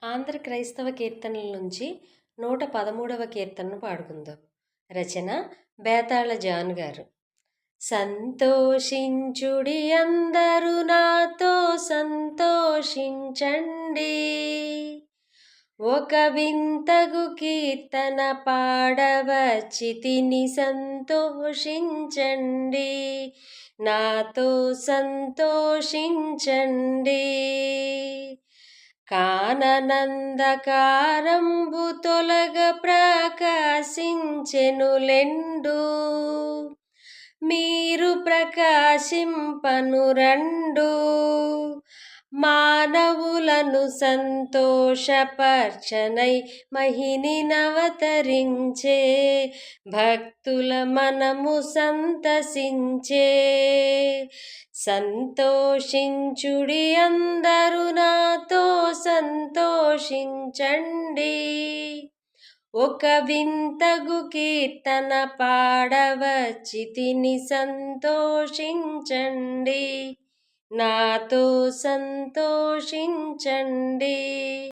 ఆంధ్ర క్రైస్తవ కీర్తనల నుంచి 113వ కీర్తనను పాడుకుందాం. రచన బేతాళ జాన్ గారు. సంతోషించుడి అందరూ నాతో సంతోషించండి, ఒక వింతగు కీర్తన పాడవచ్చితిని సంతోషించండి, నాతో సంతోషించండి. కాననందకారంబు తొలగ ప్రకాశించెనులెండు, మీరు ప్రకాశింపను రండు. మానవులను సంతోషపర్చనై మహిని నవతరించే, భక్తుల మనము సంతసించే. సంతోషించుడి అందరూ నాతో సంతోషించండి, ఒక వింతగు కీర్తన పాడవచ్చితిని సంతోషించండి, నాతో సంతోషించండి.